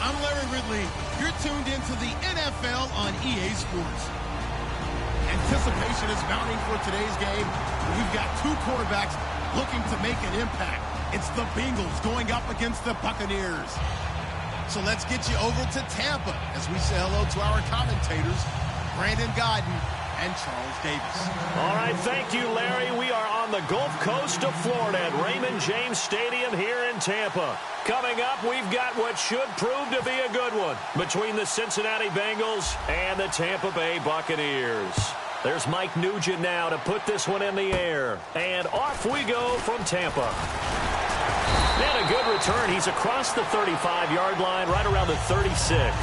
I'm Larry Ridley. You're tuned into the NFL on EA Sports. Anticipation is mounting for today's game. We've got two quarterbacks looking to make an impact. It's the Bengals going up against the Buccaneers. So let's get you over to Tampa as we say hello to our commentators, Brandon Godden and Charles Davis. All right, thank you, Larry. We are on the Gulf Coast of Florida at Raymond James Stadium here in Tampa. Coming up, we've got what should prove to be a good one between the Cincinnati Bengals and the Tampa Bay Buccaneers. There's Mike Nugent now to put this one in the air. And off we go from Tampa. And a good return. He's across the 35-yard line, right around the 36.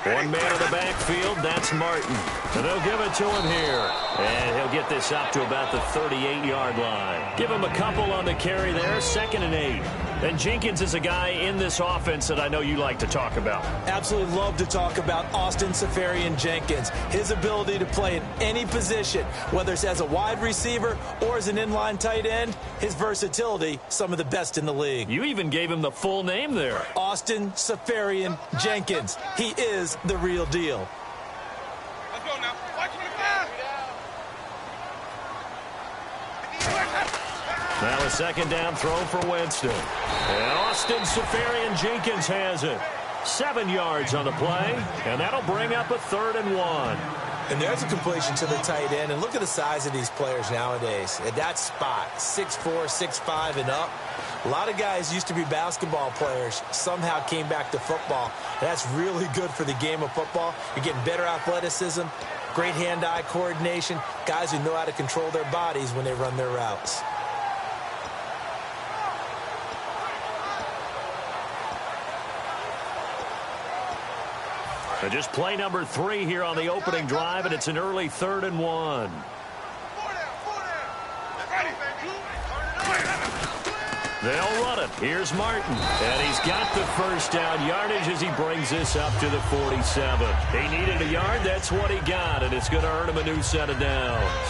One man in the backfield, that's Martin. And they'll give it to him here. And he'll get this up to about the 38-yard line. Give him a couple on the carry there, 2nd and 8. And Jenkins is a guy in this offense that I know you like to talk about. Absolutely love to talk about Austin Seferian-Jenkins. His ability to play in any position, whether it's as a wide receiver or as an inline tight end, his versatility, some of the best in the league. You even gave him the full name there. Austin Seferian-Jenkins. He is the real deal. Let's go now. Watch me fast. Now a 2nd down throw for Winston. And Austin Seferian-Jenkins has it. 7 yards on the play, and that'll bring up a 3rd and 1. And there's a completion to the tight end. And look at the size of these players nowadays. At that spot, 6'4", 6'5", and up. A lot of guys used to be basketball players, somehow came back to football. And that's really good for the game of football. You're getting better athleticism, great hand-eye coordination, guys who know how to control their bodies when they run their routes. Just play number 3 here on the opening drive, and it's an early 3rd and 1. They'll run it. Here's Martin. And he's got the first down yardage as he brings this up to the 47. He needed a yard. That's what he got, and it's going to earn him a new set of downs.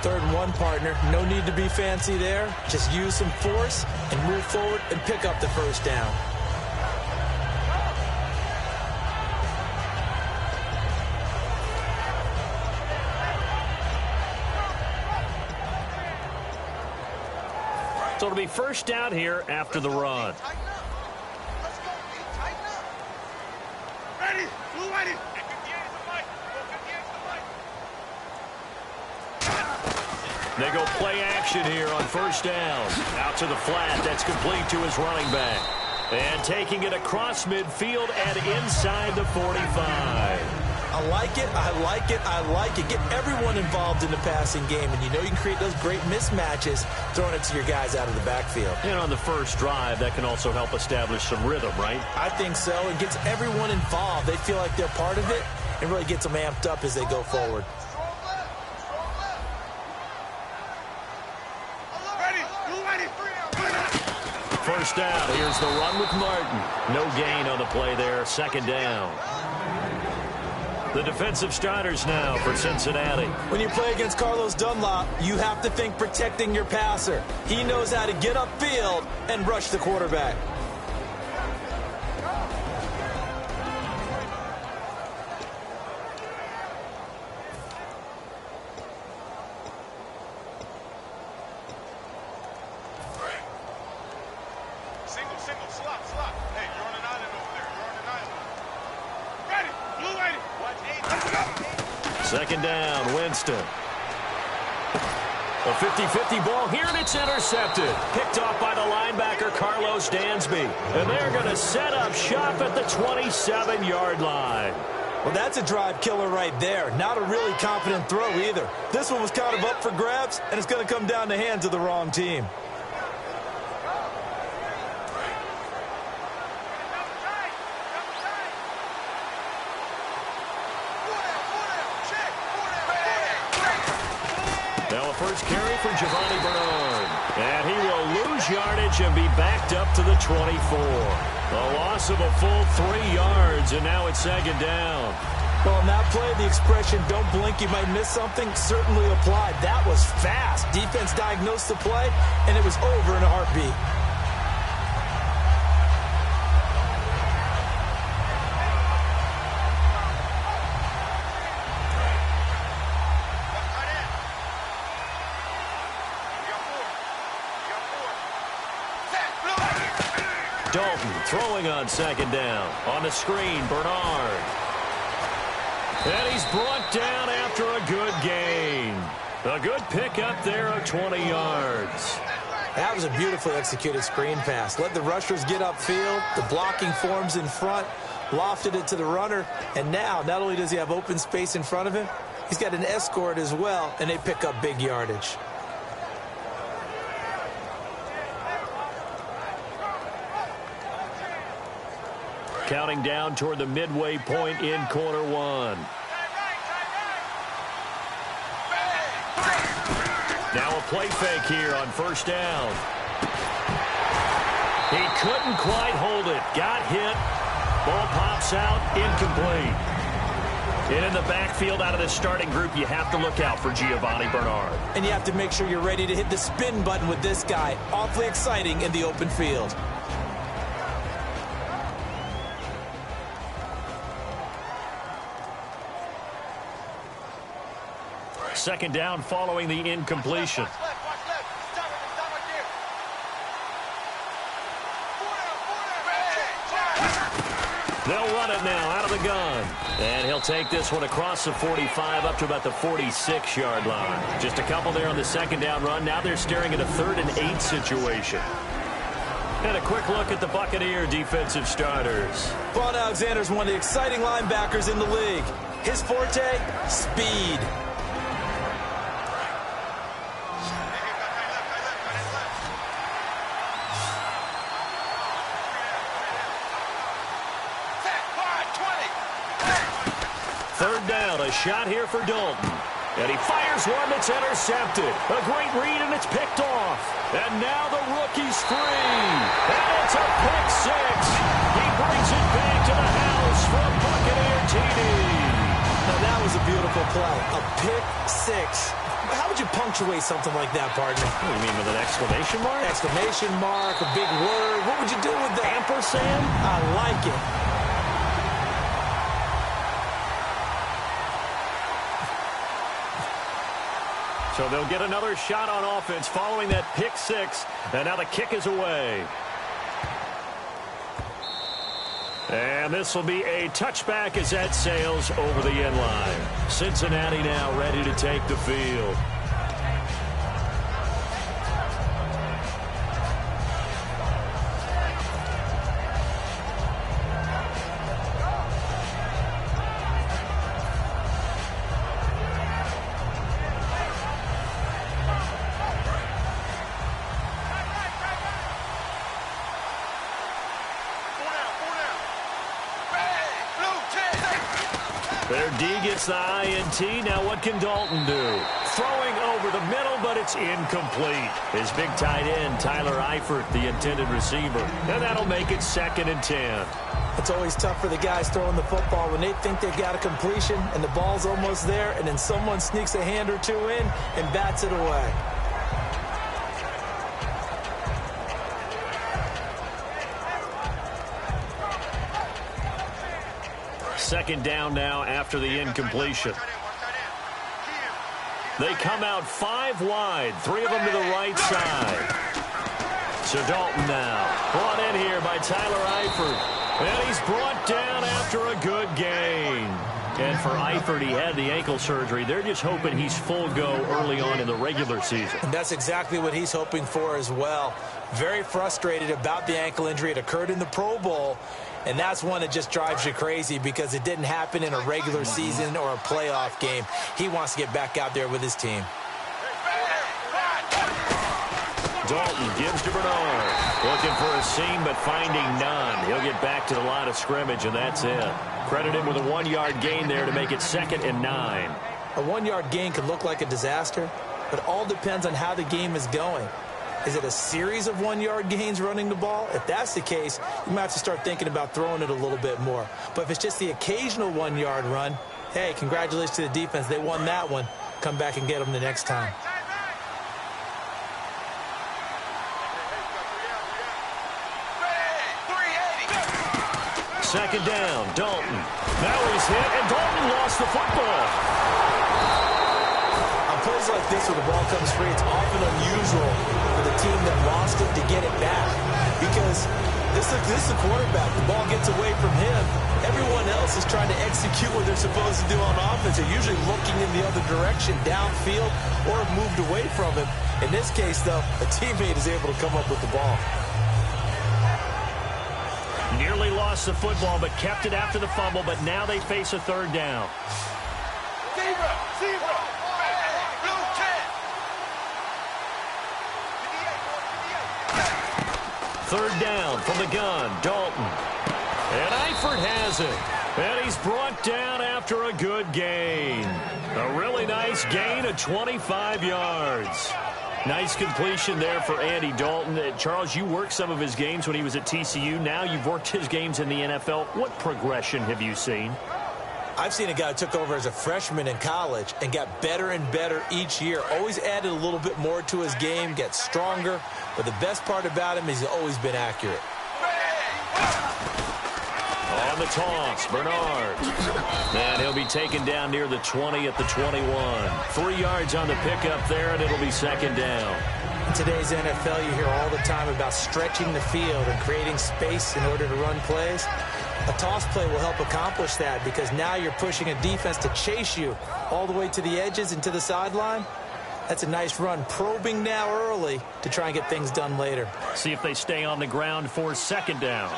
3rd and 1, partner. No need to be fancy there. Just use some force and move forward and pick up the first down. So it'll be first down here after the run. Let's go, tighten up. Ready, blue whitey. They go play action here on first down. Out to the flat. That's complete to his running back. And taking it across midfield and inside the 45. I like it, I like it, I like it. Get everyone involved in the passing game, and you know you can create those great mismatches throwing it to your guys out of the backfield. And on the first drive, that can also help establish some rhythm, right? I think so. It gets everyone involved. They feel like they're part of it and really gets them amped up as they go forward. First down. Here's the run with Martin. No gain on the play there. Second down. The defensive starters now for Cincinnati. When you play against Carlos Dunlop, you have to think protecting your passer. He knows how to get upfield and rush the quarterback. Single, slot. Hey, you're on an island over there. You're on an island. Ready, blue lady. Watch eight. Let's go. Second down, Winston. A 50-50 ball here, and it's intercepted. Picked off by the linebacker, Carlos Dansby. And they're going to set up shop at the 27-yard line. Well, that's a drive killer right there. Not a really confident throw either. This one was kind of up for grabs, and it's going to come down the hands of the wrong team. First carry for Giovanni Bernard. And he will lose yardage and be backed up to the 24. A loss of a full 3 yards, and now it's second down. Well, in that play, the expression, don't blink, you might miss something, certainly applied. That was fast. Defense diagnosed the play, and it was over in a heartbeat. Dalton throwing on second down. On the screen, Bernard. And he's brought down after a good gain. A good pickup there of 20 yards. That was a beautifully executed screen pass. Let the rushers get upfield. The blocking forms in front. Lofted it to the runner. And now, not only does he have open space in front of him, he's got an escort as well, and they pick up big yardage. Counting down toward the midway point in quarter one. Now a play fake here on first down. He couldn't quite hold it. Got hit. Ball pops out. Incomplete. And in the backfield out of the starting group, you have to look out for Giovanni Bernard. And you have to make sure you're ready to hit the spin button with this guy. Awfully exciting in the open field. Second down following the incompletion. They'll run it now out of the gun. And he'll take this one across the 45 up to about the 46-yard line. Just a couple there on the second down run. Now they're staring at a 3rd and 8 situation. And a quick look at the Buccaneer defensive starters. Vaughn Alexander's one of the exciting linebackers in the league. His forte, speed. Third down, a shot here for Dalton. And he fires one that's intercepted. A great read, and it's picked off. And now the rookie's free. And it's a pick six. He brings it back to the house from Buccaneer TD. Now that was a beautiful play. A pick six. How would you punctuate something like that, partner? What do you mean, with an exclamation mark? Exclamation mark, a big word. What would you do with that? Ampersand? I like it. So they'll get another shot on offense following that pick six. And now the kick is away. And this will be a touchback as that sails over the end line. Cincinnati now ready to take the field. Their D gets the INT. Now what can Dalton do? Throwing over the middle, but it's incomplete. His big tight end, Tyler Eifert, the intended receiver. And that'll make it 2nd and 10. It's always tough for the guys throwing the football when they think they've got a completion and the ball's almost there, and then someone sneaks a hand or two in and bats it away. Second down now after the incompletion. They come out 5 wide, 3 of them to the right side. So Dalton now brought in here by Tyler Eifert. And he's brought down after a good gain. And for Eifert, he had the ankle surgery. They're just hoping he's full go early on in the regular season. And that's exactly what he's hoping for as well. Very frustrated about the ankle injury. It occurred in the Pro Bowl. And that's one that just drives you crazy because it didn't happen in a regular season or a playoff game. He wants to get back out there with his team. Dalton gives to Bernard. Looking for a seam, but finding none. He'll get back to the line of scrimmage, and that's it. Credit him with a 1-yard gain there to make it 2nd and 9. A 1-yard gain could look like a disaster, but all depends on how the game is going. Is it a series of 1-yard gains running the ball? If that's the case, you might have to start thinking about throwing it a little bit more. But if it's just the occasional 1-yard run, hey, congratulations to the defense. They won that one. Come back and get them the next time. Second down, Dalton. Now he's hit, and Dalton lost the football. On plays like this where the ball comes free, it's often unusual for the team that lost it to get it back. Because this is the quarterback. The ball gets away from him. Everyone else is trying to execute what they're supposed to do on offense. They're usually looking in the other direction, downfield, or have moved away from him. In this case, though, a teammate is able to come up with the ball. Nearly lost the football, but kept it after the fumble, but now they face a 3rd down. Zebra. Blue 10. 3rd down from the gun, Dalton. And Eifert has it. And he's brought down after a good gain. A really nice gain of 25 yards. Nice completion there for Andy Dalton. Charles, you worked some of his games when he was at TCU. Now you've worked his games in the NFL. What progression have you seen? I've seen a guy who took over as a freshman in college and got better and better each year. Always added a little bit more to his game, gets stronger. But the best part about him is he's always been accurate. On the toss, Bernard. And he'll be taken down near the 20 at the 21. 3 yards on the pickup there, and it'll be 2nd down. In today's NFL, you hear all the time about stretching the field and creating space in order to run plays. A toss play will help accomplish that because now you're pushing a defense to chase you all the way to the edges and to the sideline. That's a nice run, probing now early to try and get things done later. See if they stay on the ground for 2nd down.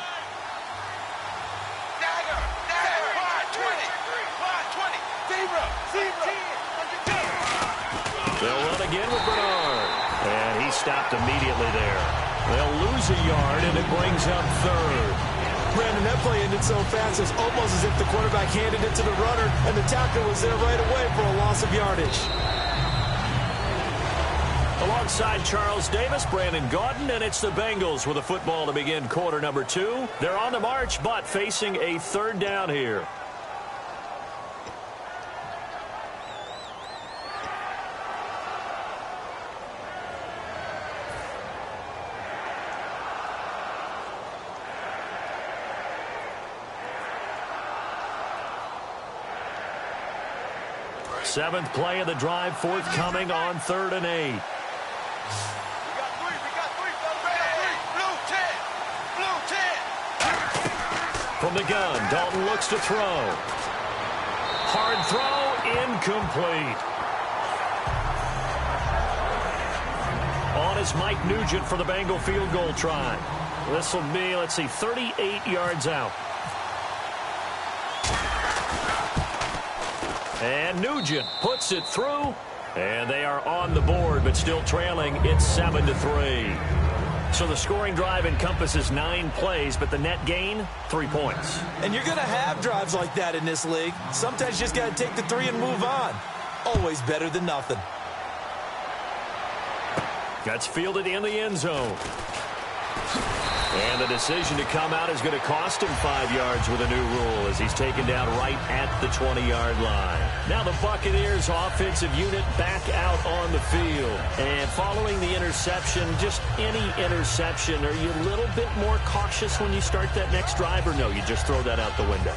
They'll run again with Bernard. And he stopped immediately there. They'll lose a yard, and it brings up 3rd. Brandon, that play ended so fast, it's almost as if the quarterback handed it to the runner, and the tackle was there right away for a loss of yardage. Alongside Charles Davis, Brandon Gaudin, and it's the Bengals with a football to begin quarter number 2. They're on the march, but facing a 3rd down here. Seventh play of the drive, forthcoming on 3rd and 8. We got three. We got three. Blue 10. From the gun, Dalton looks to throw. Hard throw, incomplete. On is Mike Nugent for the Bengal field goal try. This will be, 38 yards out. And Nugent puts it through, and they are on the board, but still trailing. It's 7-3. So the scoring drive encompasses 9 plays, but the net gain, 3 points. And you're going to have drives like that in this league. Sometimes you just got to take the 3 and move on. Always better than nothing. That's fielded in the end zone. And the decision to come out is going to cost him 5 yards with a new rule as he's taken down right at the 20-yard line. Now the Buccaneers offensive unit back out on the field. And following the interception, just any interception, are you a little bit more cautious when you start that next drive, or no, you just throw that out the window?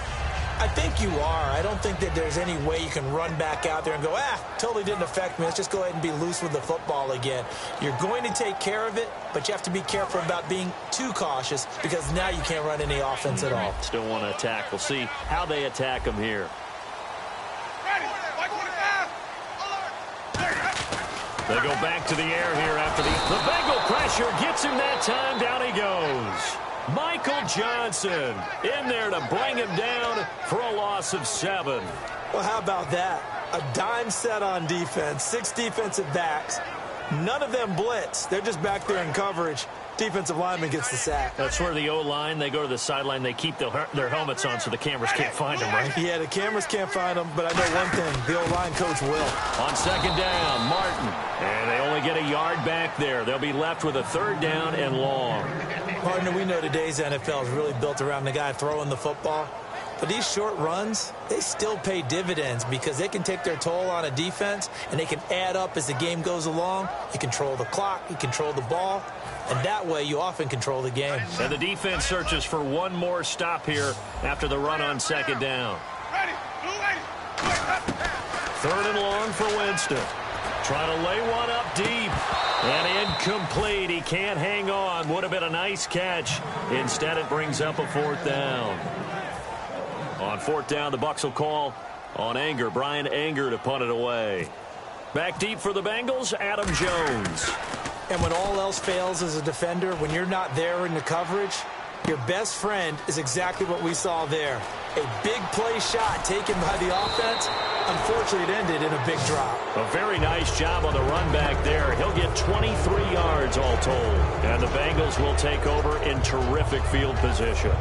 I think you are. I don't think that there's any way you can run back out there and go, totally didn't affect me. Let's just go ahead and be loose with the football again. You're going to take care of it, but you have to be careful about being too cautious because now you can't run any offense at all. Still want to attack. We'll see how they attack them here. Ready. They go back to the air here after the Bengal pressure gets him that time. Down he goes. Michael Johnson in there to bring him down for a loss of 7. Well, how about that? A dime set on defense, 6 defensive backs. None of them blitz. They're just back there in coverage. Defensive lineman gets the sack. That's where the O-line, they go to the sideline, they keep their helmets on so the cameras can't find them, right? Yeah, the cameras can't find them, but I know one thing. The O-line coach will. On 2nd down, Martin. And they only get a yard back there. They'll be left with a 3rd down and long. Partner, we know today's NFL is really built around the guy throwing the football. But these short runs, they still pay dividends because they can take their toll on a defense and they can add up as the game goes along. You control the clock, you control the ball, and that way you often control the game. And the defense searches for one more stop here after the run on 2nd down. Ready. Blue 80. 3rd and long for Winston. Trying to lay one up deep. And incomplete. He can't hang on. Would have been a nice catch. Instead, it brings up a 4th down. On 4th down, the Bucs will call on Anger. Brian Anger to punt it away. Back deep for the Bengals, Adam Jones. And when all else fails as a defender, when you're not there in the coverage, your best friend is exactly what we saw there. A big play shot taken by the offense. Unfortunately, it ended in a big drop. A very nice job on the run back there. He'll get 23 yards all told. And the Bengals will take over in terrific field position.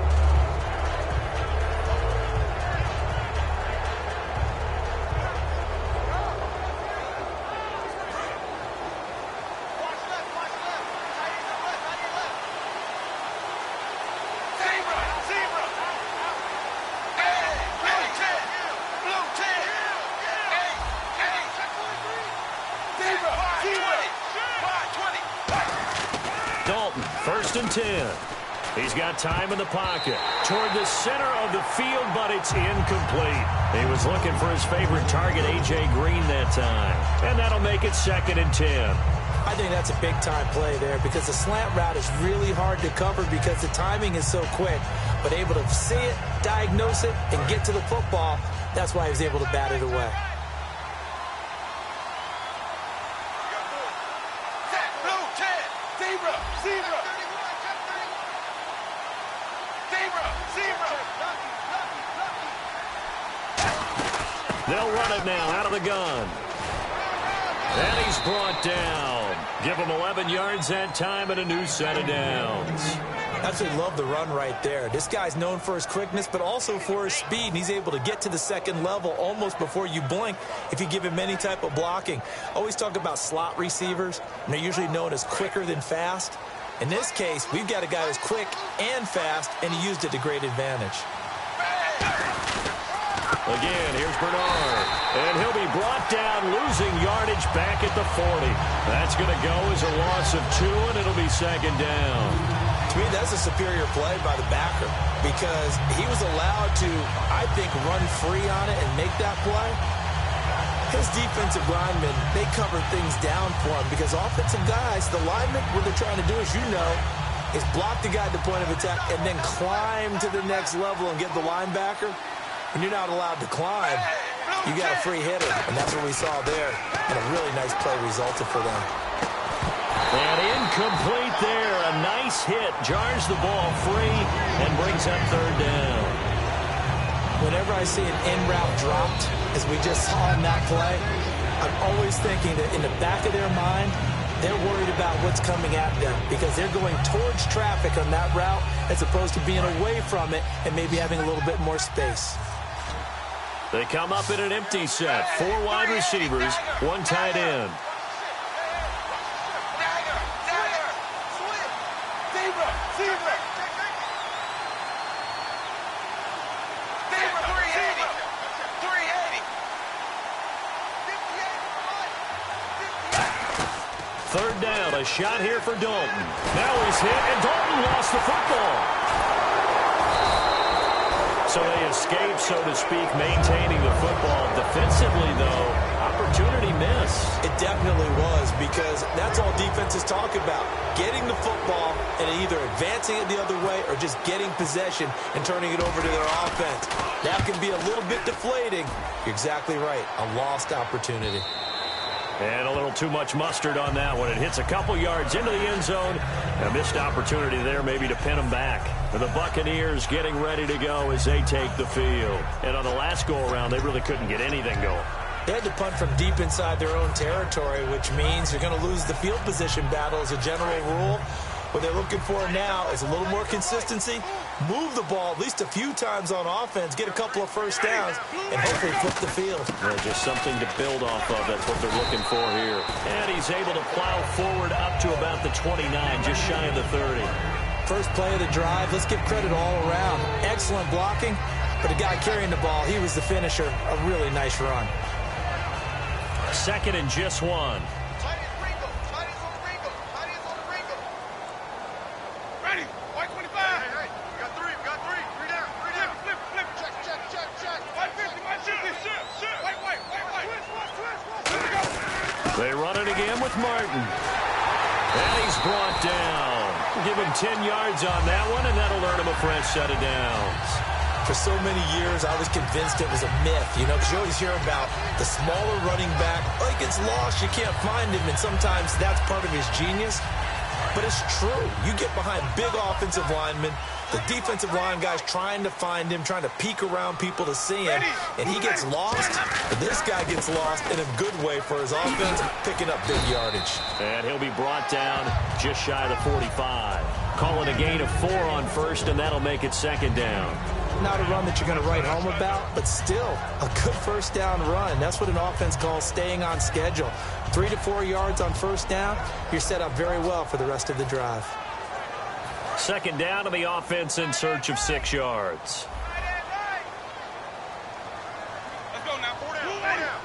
Dalton, 1st and 10. He's got time in the pocket. Toward the center of the field, but it's incomplete. He was looking for his favorite target, A.J. Green, that time. And that'll make it 2nd and 10. I think that's a big-time play there because the slant route is really hard to cover because the timing is so quick. But able to see it, diagnose it, and get to the football, that's why he was able to bat it away. They'll run it now out of the gun. And he's brought down. Give him 11 yards that time and a new set of downs. Absolutely love the run right there. This guy's known for his quickness, but also for his speed. And he's able to get to the 2nd level almost before you blink if you give him any type of blocking. Always talk about slot receivers, and they're usually known as quicker than fast. In this case, we've got a guy who's quick and fast, and he used it to great advantage. Again, here's Bernard. And he'll be brought down, losing yardage back at the 40. That's going to go as a loss of 2, and it'll be 2nd down. To me, that's a superior play by the backer because he was allowed to, I think, run free on it and make that play. His defensive linemen, they cover things down for him because offensive guys, the linemen, what they're trying to do, as you know, is block the guy at the point of attack and then climb to the next level and get the linebacker. When you're not allowed to climb, you got a free hitter, and that's what we saw there. And a really nice play resulted for them. And incomplete there. A nice hit. Jars the ball free and brings up third down. Whenever I see an in-route dropped, as we just saw in that play, I'm always thinking that in the back of their mind, they're worried about what's coming at them because they're going towards traffic on that route as opposed to being away from it and maybe having a little bit more space. They come up in an empty set. 4 wide receivers, 1 tight end. Third down, a shot here for Dalton. Now he's hit, and Dalton lost the football. So they escape, so to speak, maintaining the football. Defensively, though, opportunity miss. It definitely was because that's all defenses talk about. Getting the football and either advancing it the other way or just getting possession and turning it over to their offense. That can be a little bit deflating. You're exactly right. A lost opportunity. And a little too much mustard on that one. It hits a couple yards into the end zone. A missed opportunity there maybe to pin them back. The Buccaneers getting ready to go as they take the field. And on the last go-around, they really couldn't get anything going. They had to punt from deep inside their own territory, which means you're going to lose the field position battle as a general rule. What they're looking for now is a little more consistency, move the ball at least a few times on offense, get a couple of first downs, and hopefully flip the field. Yeah, just something to build off of. That's what they're looking for here. And he's able to plow forward up to about the 29, just shy of the 30. First play of the drive, let's give credit all around. Excellent blocking, but the guy carrying the ball, he was the finisher. A really nice run. Second and just 1. They run it again with Martin. And he's brought down. Give him 10 yards on that one, and that'll earn him a fresh set of downs. For so many years, I was convinced it was a myth, because you always hear about the smaller running back. Like, it's lost, you can't find him, and sometimes that's part of his genius. But it's true. You get behind big offensive linemen, the defensive line guys trying to find him, trying to peek around people to see him, and he gets lost. But this guy gets lost in a good way for his offense, picking up big yardage. And he'll be brought down just shy of the 45. Call it a gain of 4 on first, and that'll make it second down. Not a run that you're going to write home about, but still a good first down run. That's what an offense calls staying on schedule. 3 to 4 yards on first down, you're set up very well for the rest of the drive. Second down to the offense in search of 6 yards. Let's go now. 4 down.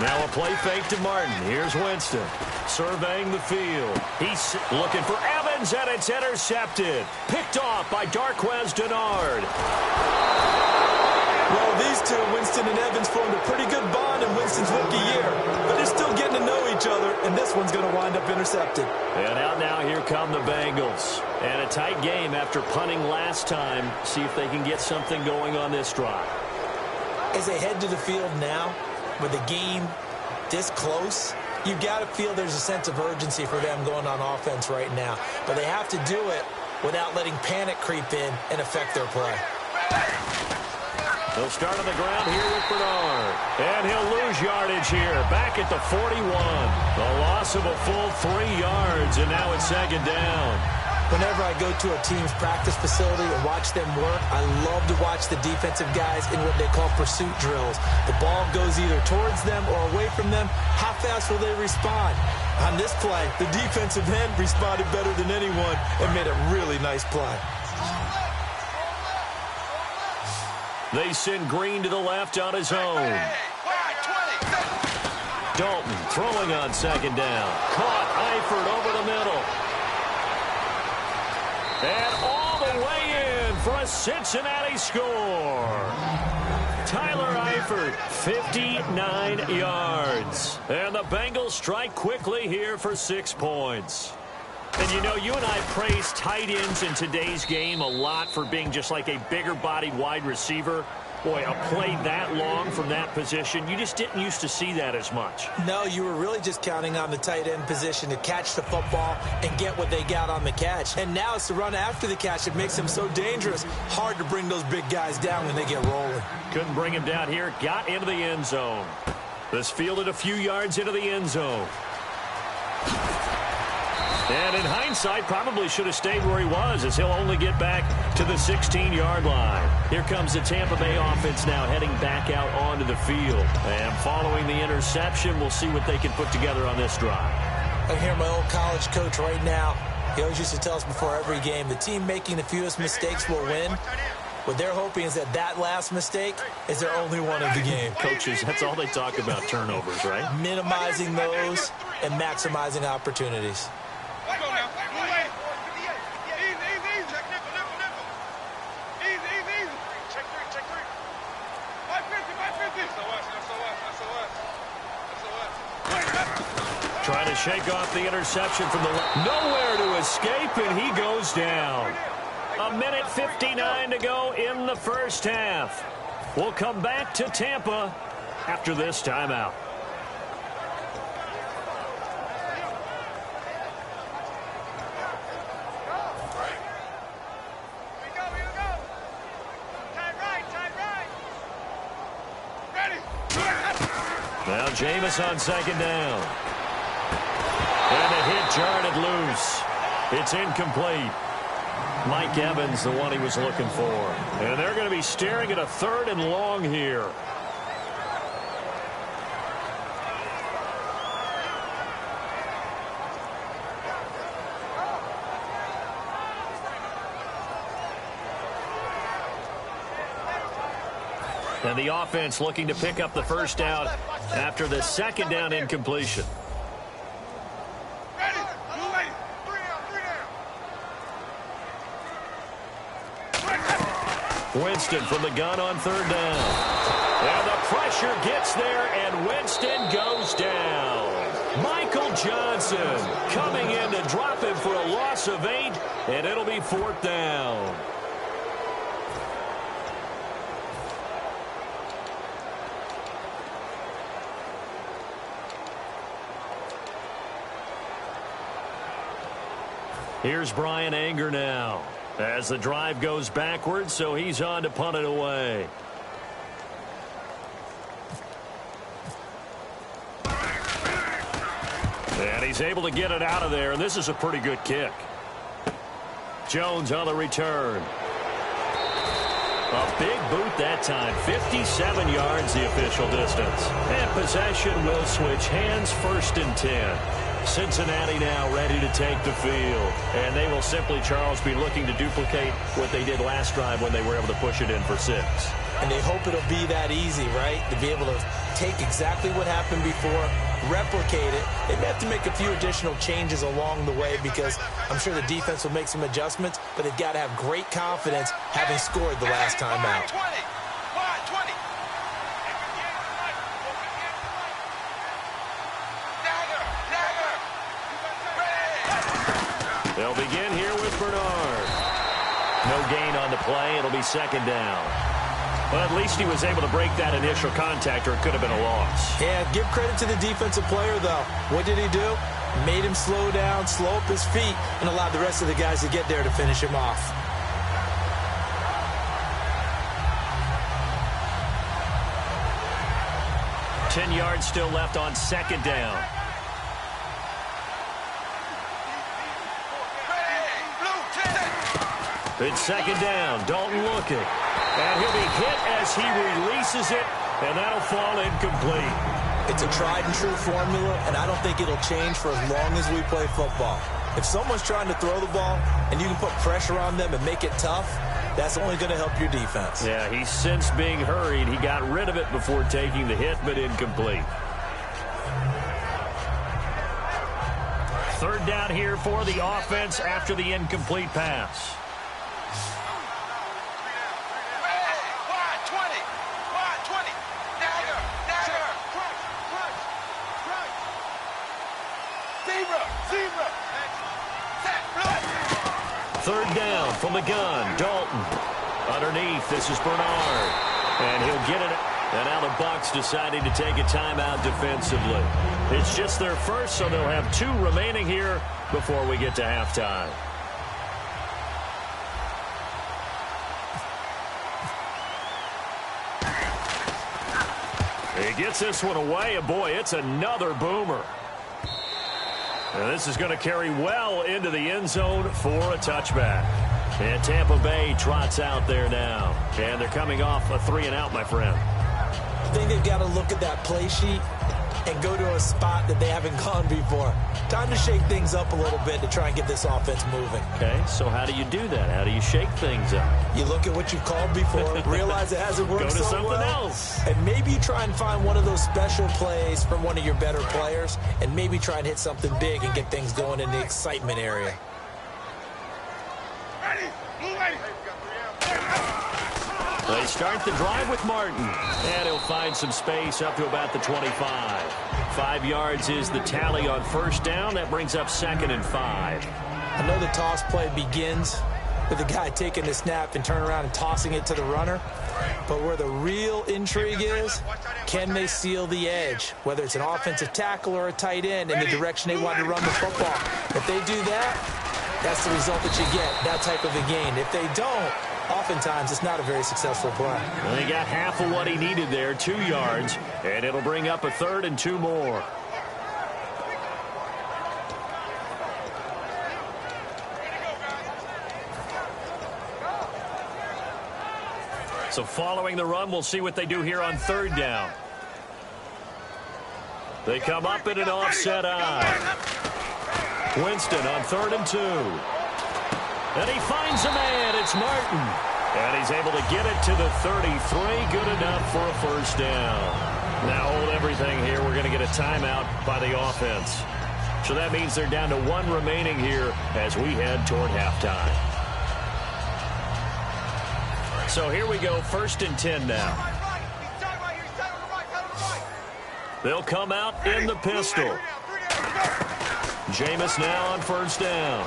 Now a play fake to Martin. Here's Winston surveying the field. He's looking for Evans, and it's intercepted. Picked off by Darquez Denard. Well, these two, Winston and Evans, formed a pretty good bond in Winston's rookie year. But they're still getting to know each other, and this one's going to wind up intercepted. And out now, here come the Bengals. And a tight game after punting last time. See if they can get something going on this drive. As they head to the field now, with the game this close, you've got to feel there's a sense of urgency for them going on offense right now. But they have to do it without letting panic creep in and affect their play. They'll start on the ground here with Bernard. And he'll lose yardage here. Back at the 41. The loss of a full 3 yards, and now it's second down. Whenever I go to a team's practice facility and watch them work, I love to watch the defensive guys in what they call pursuit drills. The ball goes either towards them or away from them. How fast will they respond? On this play, the defensive end responded better than anyone and made a really nice play. They send Green to the left on his own. Dalton throwing on second down. Caught Eifert over the middle. And all the way in for a Cincinnati score. Tyler Eifert, 59 yards. And the Bengals strike quickly here for 6 points. And, you know, you and I praise tight ends in today's game a lot for being just like a bigger-bodied wide receiver. Boy, a play that long from that position, you just didn't used to see that as much. No, you were really just counting on the tight end position to catch the football and get what they got on the catch. And now it's the run after the catch that makes them so dangerous. Hard to bring those big guys down when they get rolling. Couldn't bring him down here. Got into the end zone. This fielded a few yards into the end zone. And in hindsight, probably should have stayed where he was, as he'll only get back to the 16-yard line. Here comes the Tampa Bay offense now heading back out onto the field. And following the interception, we'll see what they can put together on this drive. I hear my old college coach right now. He always used to tell us before every game, the team making the fewest mistakes will win. What they're hoping is that that last mistake is their only one of the game. Coaches, that's all they talk about, turnovers, right? Minimizing those and maximizing opportunities. Let's go now. Move away. Easy, easy, easy. Check nickel, nickel, nickel. Easy, easy, easy. Check three, check three. 550, 550. So what, so what, so what, so what. Trying to shake off the interception from the left. Nowhere to escape, and he goes down. 1:59 to go in the first half. We'll come back to Tampa after this timeout. Now Jameis on second down. And the hit jarred loose. It's incomplete. Mike Evans, the one he was looking for. And they're going to be staring at a 3rd and long here. And the offense looking to pick up the first down after the second down incompletion. Ready? Move away. 3 down. Winston from the gun on 3rd down. And the pressure gets there, and Winston goes down. Michael Johnson coming in to drop him for a loss of 8, and it'll be 4th down. Here's Brian Anger now as the drive goes backwards, so he's on to punt it away. And he's able to get it out of there, and this is a pretty good kick. Jones on the return. A big boot that time. 57 yards the official distance. And possession will switch hands, 1st and 10. Cincinnati now ready to take the field. And they will simply, Charles, be looking to duplicate what they did last drive when they were able to push it in for 6. And they hope it'll be that easy, right? To be able to take exactly what happened before, replicate it. They may have to make a few additional changes along the way because I'm sure the defense will make some adjustments, but they've got to have great confidence having scored the last time out. 20. 20. They'll begin here with Bernard. No gain on the play. It'll be 2nd down. But at least he was able to break that initial contact, or it could have been a loss. Yeah, give credit to the defensive player, though. What did he do? Made him slow down, slow up his feet, and allowed the rest of the guys to get there to finish him off. Ten yards still left on 2nd down. It's 2nd down. Dalton looking. And he'll be hit as he releases it, and that'll fall incomplete. It's a tried-and-true formula, and I don't think it'll change for as long as we play football. If someone's trying to throw the ball and you can put pressure on them and make it tough, that's only going to help your defense. Yeah, he's since being hurried. He got rid of it before taking the hit, but incomplete. Third down here for the offense after the incomplete pass. Third down from the gun. Dalton. Underneath, this is Bernard. And he'll get it. And now the Bucs deciding to take a timeout defensively. It's just their first, so they'll have 2 remaining here before we get to halftime. He gets this one away, and boy, it's another boomer. And this is going to carry well into the end zone for a touchback. And Tampa Bay trots out there now. And they're coming off a 3-and-out, my friend. I think they've got to look at that play sheet and go to a spot that they haven't gone before. Time to shake things up a little bit to try and get this offense moving. Okay, so how do you do that? How do you shake things up? You look at what you've called before, realize it hasn't worked so well. Go to something else. And maybe you try and find one of those special plays from one of your better players, and maybe try and hit something big and get things going in the excitement area. They start the drive with Martin, and he'll find some space up to about the 25. 5 yards is the tally on first down. That brings up 2nd and 5. I know the toss play begins with the guy taking the snap and turn around and tossing it to the runner. But where the real intrigue is, can they seal the edge, whether it's an offensive tackle or a tight end, in the direction they want to run the football. If they do that, that's the result that you get, that type of a gain. If they don't, oftentimes it's not a very successful play. Well, he got half of what he needed there, 2 yards, and it'll bring up a 3rd and 2 more. So following the run, we'll see what they do here on 3rd down. They come up in an offset eye. Winston on 3rd and 2. And he finds a man. It's Martin. And he's able to get it to the 33. Good enough for a first down. Now hold everything here. We're going to get a timeout by the offense. So that means they're down to 1 remaining here as we head toward halftime. So here we go, 1st and 10 now. They'll come out in the pistol. Jameis now on 1st down.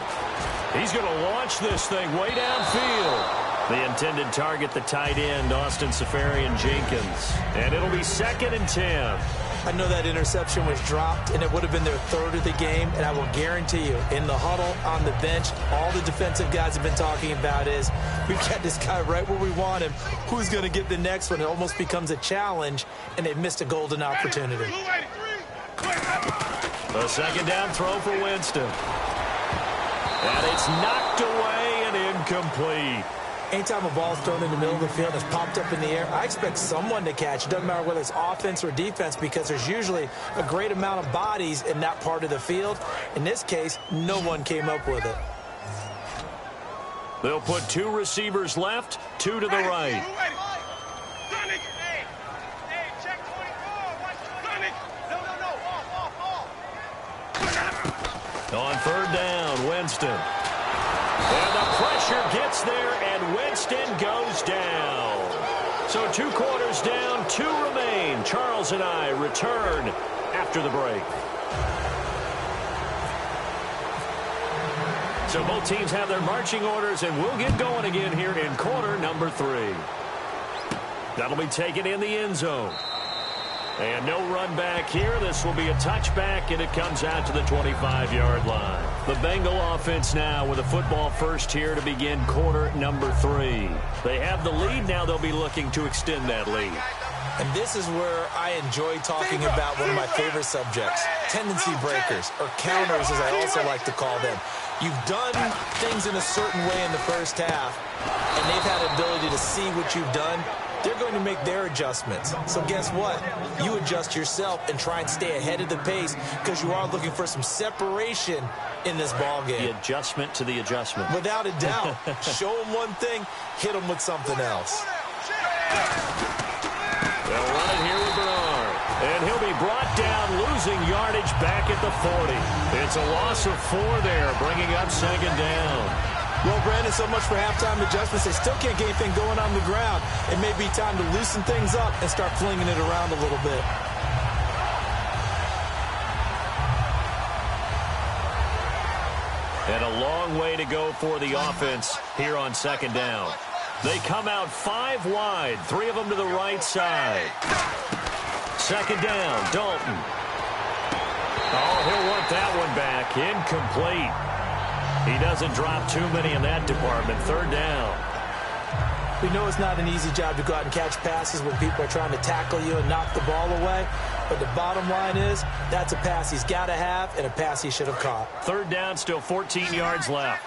He's going to launch this thing way downfield. The intended target, the tight end, Austin Seferian-Jenkins. And it'll be 2nd and 10. I know that interception was dropped, and it would have been their 3rd of the game. And I will guarantee you, in the huddle, on the bench, all the defensive guys have been talking about is, we've got this guy right where we want him. Who's going to get the next one? It almost becomes a challenge, and they've missed a golden opportunity. A 2nd down throw for Winston. And it's knocked away and incomplete. Anytime a ball's thrown in the middle of the field and it's popped up in the air, I expect someone to catch. It doesn't matter whether it's offense or defense, because there's usually a great amount of bodies in that part of the field. In this case, no one came up with it. They'll put 2 receivers left, 2 to the right. On 3rd down, Winston. And the pressure gets there, and Winston goes down. So 2 quarters down, 2 remain. Charles and I return after the break. So both teams have their marching orders, and we'll get going again here in quarter number 3. That'll be taken in the end zone. And no run back here. This will be a touchback, and it comes out to the 25-yard line. The Bengal offense now with a football first here to begin quarter number 3. They have the lead. Now they'll be looking to extend that lead. And this is where I enjoy talking about one of my favorite subjects, tendency breakers, or counters as I also like to call them. You've done things in a certain way in the first half, and they've had the ability to see what you've done. They're going to make their adjustments. So guess what? You adjust yourself and try and stay ahead of the pace, because you are looking for some separation in this ball game. The adjustment to the adjustment. Without a doubt. Show them one thing, hit them with something else. They'll run it here with Bernard. And he'll be brought down, losing yardage back at the 40. It's a loss of 4 there, bringing up second down. Well, Brandon, so much for halftime adjustments. They still can't get anything going on the ground. It may be time to loosen things up and start flinging it around a little bit. And a long way to go for the offense here on second down. They come out 5 wide, 3 of them to the right side. Second down, Dalton. Oh, he'll want that one back. Incomplete. He doesn't drop too many in that department. Third down. We know it's not an easy job to go out and catch passes when people are trying to tackle you and knock the ball away. But the bottom line is, that's a pass he's got to have and a pass he should have caught. Third down, still 14 yards left.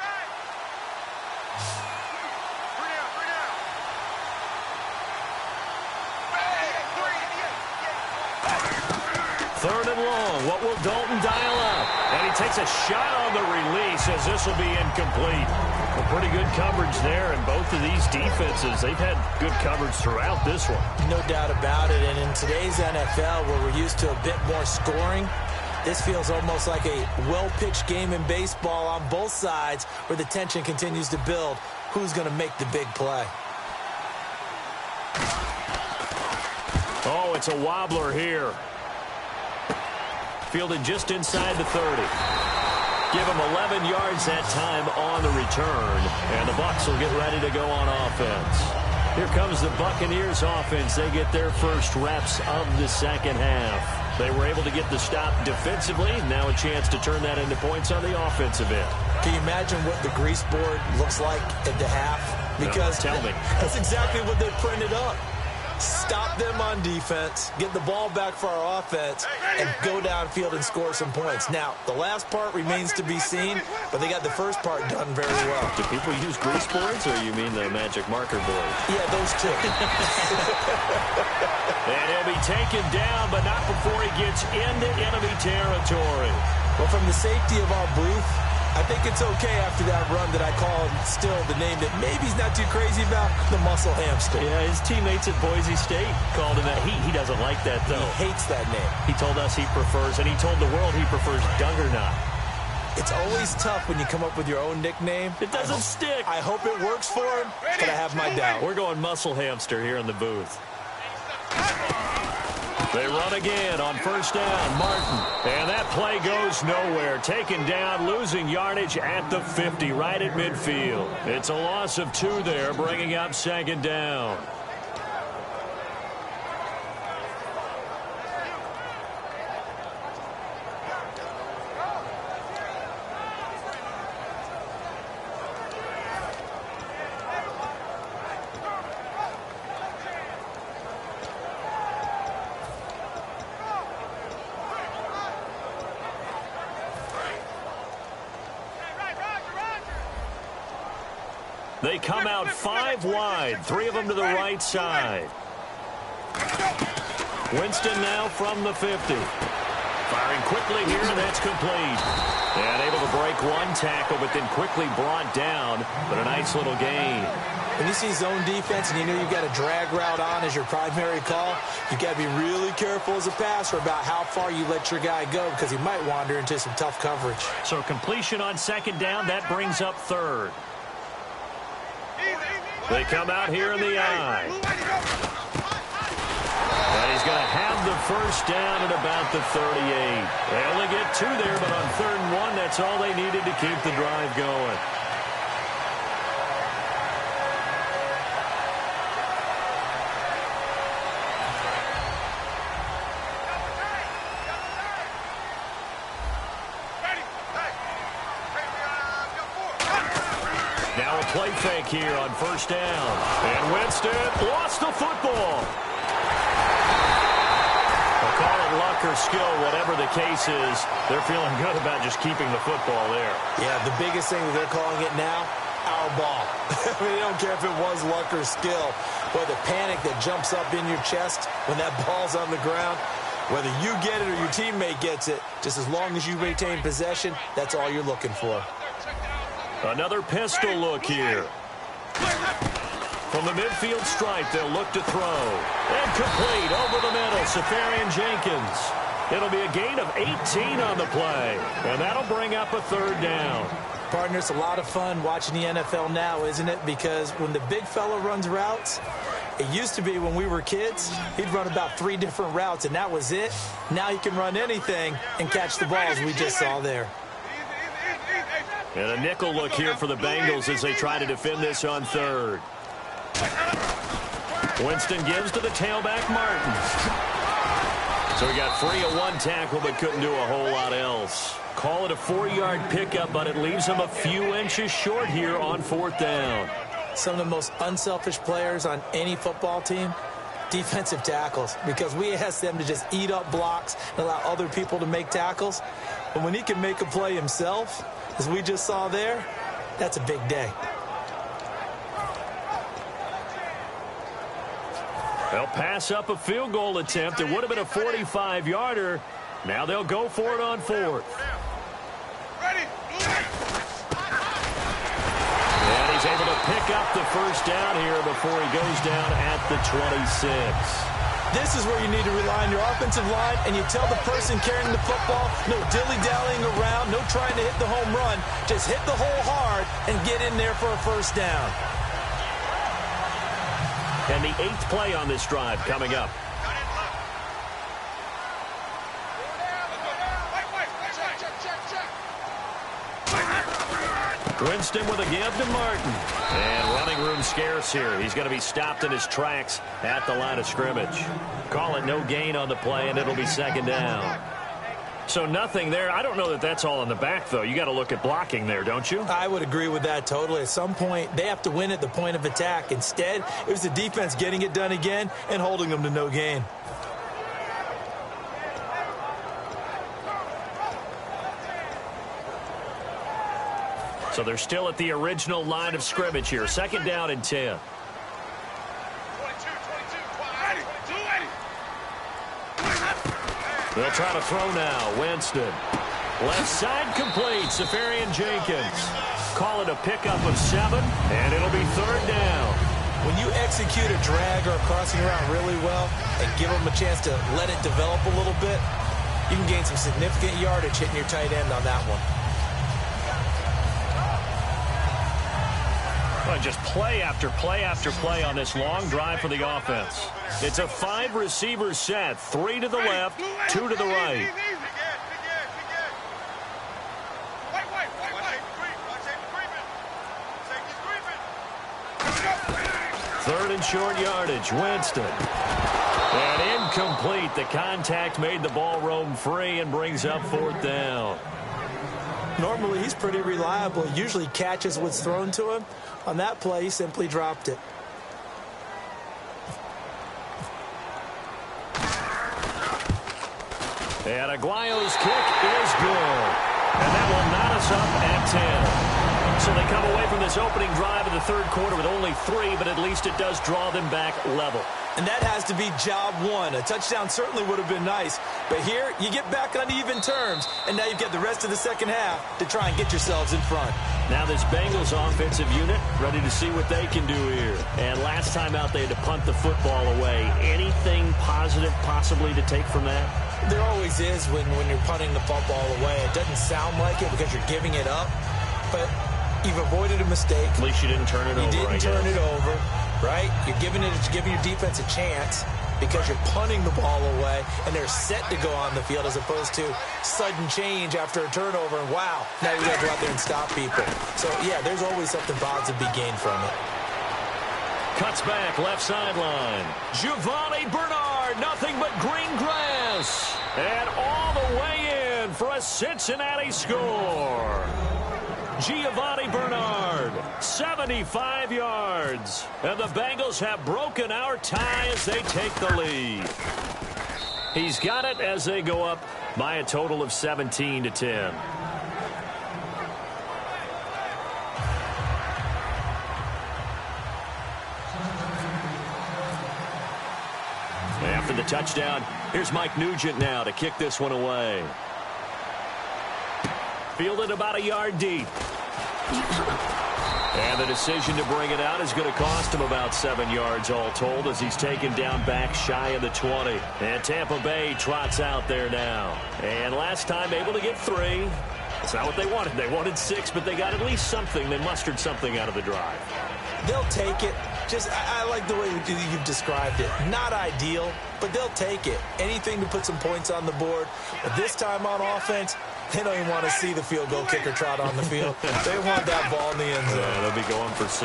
Third and long. What will Dalton dial up? And he takes a shot on the release as this will be incomplete. Well, pretty good coverage there, and both of these defenses, they've had good coverage throughout this one. No doubt about it, and in today's NFL, where we're used to a bit more scoring, this feels almost like a well-pitched game in baseball on both sides where the tension continues to build. Who's going to make the big play? Oh, it's a wobbler here. Fielded just inside the 30. Give him 11 yards that time on the return. And the Bucs will get ready to go on offense. Here comes the Buccaneers offense. They get their first reps of the second half. They were able to get the stop defensively. Now a chance to turn that into points on the offensive end. Can you imagine what the grease board looks like at the half? Because no, tell me. That's exactly what they printed up. Stop them on defense, get the ball back for our offense, and go downfield and score some points. Now, the last part remains to be seen, but they got the first part done very well. Do people use grease boards, or you mean the magic marker board? Yeah, those two. And he'll be taken down, but not before he gets into enemy territory. Well, from the safety of our booth, I think it's okay after that run that I call still the name that maybe he's not too crazy about, the muscle hamster. Yeah, his teammates at Boise State called him that. He doesn't like that, though. He hates that name. He told us he prefers, and he told the world he prefers Juggernaut. It's always tough when you come up with your own nickname. It doesn't stick. I hope it works for him, but I have my doubt. We're going muscle hamster here in the booth. They run again on first down. Martin. And that play goes nowhere. Taken down, losing yardage at the 50, right at midfield. It's a loss of 2 there, bringing up second down. They come out 5 wide, 3 of them to the right side. Winston now from the 50. Firing quickly here, and that's complete. And able to break one tackle, but then quickly brought down, but a nice little gain. When you see zone defense and you know you've got a drag route on as your primary call, you've got to be really careful as a passer about how far you let your guy go because he might wander into some tough coverage. So completion on second down, that brings up third. They come out here in the I. And he's going to have the first down at about the 38. They only get 2 there, but on 3rd and 1, that's all they needed to keep the drive going. Now a play fake here on first down. And Winston lost the football. They'll call it luck or skill, whatever the case is. They're feeling good about just keeping the football there. Yeah, the biggest thing that they're calling it now, our ball. I mean, they don't care if it was luck or skill. But the panic that jumps up in your chest when that ball's on the ground, whether you get it or your teammate gets it, just as long as you retain possession, that's all you're looking for. Another pistol look here. From the midfield stripe, they'll look to throw. And complete over the middle, Safarian Jenkins. It'll be a gain of 18 on the play, and that'll bring up a third down. Partner, it's a lot of fun watching the NFL now, isn't it? Because when the big fella runs routes, it used to be when we were kids, he'd run about 3 different routes, and that was it. Now he can run anything and catch the balls we just saw there. And a nickel look here for the Bengals as they try to defend this on third. Winston gives to the tailback, Martin. So he got free of 1 tackle but couldn't do a whole lot else. Call it a 4-yard pickup, but it leaves him a few inches short here on 4th down. Some of the most unselfish players on any football team, defensive tackles, because we ask them to just eat up blocks and allow other people to make tackles. But when he can make a play himself, as we just saw there, that's a big day. They'll pass up a field goal attempt. It would have been a 45-yarder. Now they'll go for it on 4th. And he's able to pick up the first down here before he goes down at the 26. This is where you need to rely on your offensive line, and you tell the person carrying the football, no dilly-dallying around, no trying to hit the home run. Just hit the hole hard and get in there for a first down. And the 8th play on this drive coming up. Winston with a give to Martin. And running room scarce here. He's going to be stopped in his tracks at the line of scrimmage. Call it no gain on the play, and it'll be 2nd down. So nothing there. I don't know that that's all in the back, though. You got to look at blocking there, don't you? I would agree with that totally. At some point, they have to win at the point of attack. Instead, it was the defense getting it done again and holding them to no gain. So they're still at the original line of scrimmage here. 2nd down and 10. They'll try to throw now. Winston. Left side complete. Safarian Jenkins. Call it a pickup of 7, and it'll be 3rd down. When you execute a drag or a crossing route really well and give them a chance to let it develop a little bit, you can gain some significant yardage hitting your tight end on that one. Just play after play after play on this long drive for the offense. It's a 5-receiver set, 3 to the left, 2 to the right. 3rd and short yardage, Winston. And incomplete. The contact made the ball roam free and brings up 4th down. Normally, he's pretty reliable. He usually catches what's thrown to him. On that play, he simply dropped it. And Aguayo's kick is good. And that will knot us up at 10. So they come away from this opening drive in the 3rd quarter with only 3, but at least it does draw them back level. And that has to be job 1. A touchdown certainly would have been nice. But here, you get back on even terms, and now you've got the rest of the second half to try and get yourselves in front. Now this Bengals offensive unit ready to see what they can do here. And last time out, they had to punt the football away. Anything positive possibly to take from that? There always is when you're punting the football away. It doesn't sound like it because you're giving it up, but you've avoided a mistake. At least you didn't turn it over. You didn't turn it over, right? You're giving your defense a chance because you're punting the ball away, and they're set to go on the field as opposed to sudden change after a turnover, and wow, now you got to go out there and stop people. So, yeah, there's always something positive to be gained from it. Cuts back, left sideline. Giovanni Bernard, nothing but green grass. And all the way in for a Cincinnati score. Giovanni Bernard, 75 yards. And the Bengals have broken our tie as they take the lead. He's got it as they go up by a total of 17-10. After the touchdown, here's Mike Nugent now to kick this one away. Fielded about a yard deep. And the decision to bring it out is going to cost him about 7 yards all told as he's taken down back shy of the 20. And Tampa Bay trots out there now. And last time able to get 3. That's not what they wanted. They wanted 6, but they got at least something. They mustered something out of the drive. They'll take it. I like the way you've described it. Not ideal, but they'll take it. Anything to put some points on the board. But this time on offense, they don't even want to see the field goal kicker trot on the field. They want that ball in the end zone. Yeah, they'll be going for 6.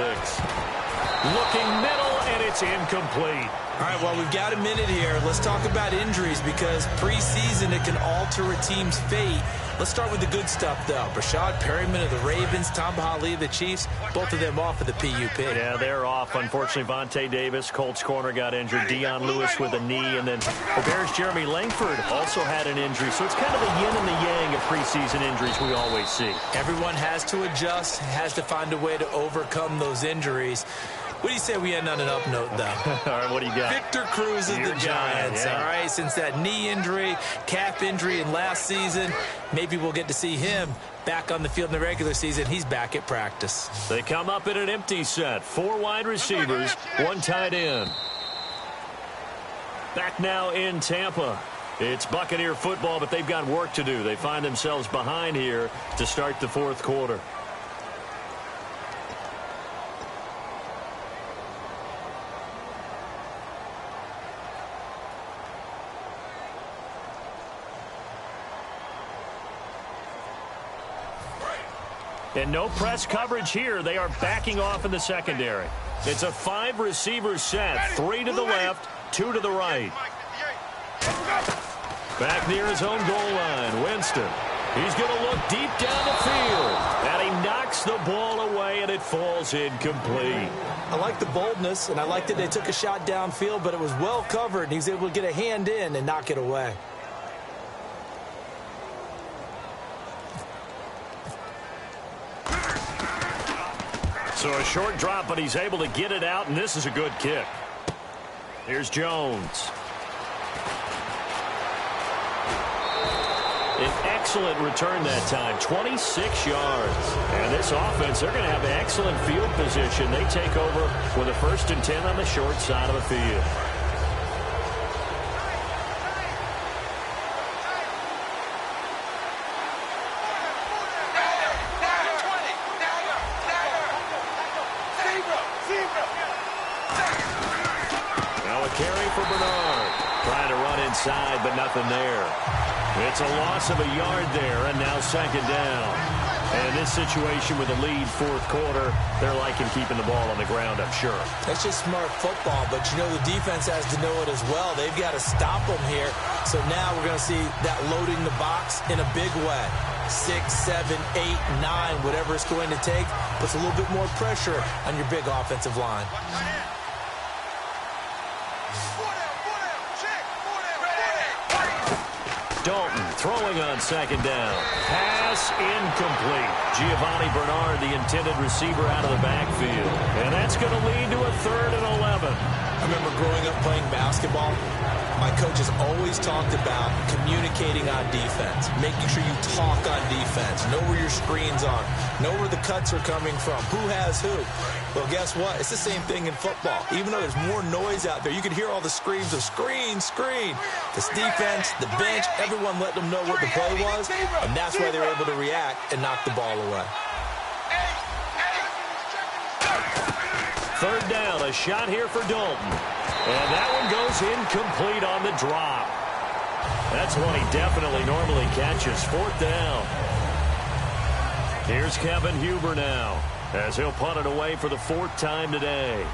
Looking middle, and it's incomplete. All right, well, we've got a minute here. Let's talk about injuries because preseason it can alter a team's fate. Let's start with the good stuff, though. Rashad Perryman of the Ravens, Tom Bahali of the Chiefs, both of them off of the PUP. Yeah, they're off. Unfortunately, Vontae Davis, Colts corner, got injured. Dion Lewis with a knee. And then the Bears' Jeremy Langford also had an injury. So it's kind of the yin and the yang of preseason injuries we always see. Everyone has to adjust, has to find a way to overcome those injuries. What do you say we end on an up note, though? All right, what do you got? Victor Cruz of the Giants, yeah. all right? Since that knee injury, calf injury in last season, maybe we'll get to see him back on the field in the regular season. He's back at practice. They come up in an empty set. 4 wide receivers, 1 tight end. Back now in Tampa. It's Buccaneer football, but they've got work to do. They find themselves behind here to start the 4th quarter. And no press coverage here. They are backing off in the secondary. It's a 5-receiver set. 3 to the left, 2 to the right. Back near his own goal line, Winston. He's going to look deep down the field. And he knocks the ball away, and it falls incomplete. I like the boldness, and I like that they took a shot downfield, but it was well covered, and he was able to get a hand in and knock it away. So a short drop, but he's able to get it out, and this is a good kick. Here's Jones. An excellent return that time, 26 yards. And this offense, they're going to have an excellent field position. They take over with a 1st and 10 on the short side of the field. Carry for Bernard. Trying to run inside, but nothing there. It's a loss of a yard there, and now 2nd down. And this situation with a lead 4th quarter, they're liking keeping the ball on the ground, I'm sure. That's just smart football, but you know the defense has to know it as well. They've got to stop them here. So now we're going to see that loading the box in a big way. 6, 7, 8, 9, whatever it's going to take, puts a little bit more pressure on your big offensive line. Dalton throwing on 2nd down. Pass incomplete. Giovanni Bernard, the intended receiver, out of the backfield. And that's going to lead to a 3rd and 11. I remember growing up playing basketball. My coaches always talked about communicating on defense, making sure you talk on defense, know where your screens are, know where the cuts are coming from, who has who. Well, guess what? It's the same thing in football. Even though there's more noise out there, you can hear all the screams of screen, screen. This defense, the bench, everyone let them know what the play was, and that's why they were able to react and knock the ball away. 3rd down, a shot here for Dalton. And that one goes incomplete on the drop. That's one he definitely normally catches. 4th down. Here's Kevin Huber now, as he'll punt it away for the 4th time today.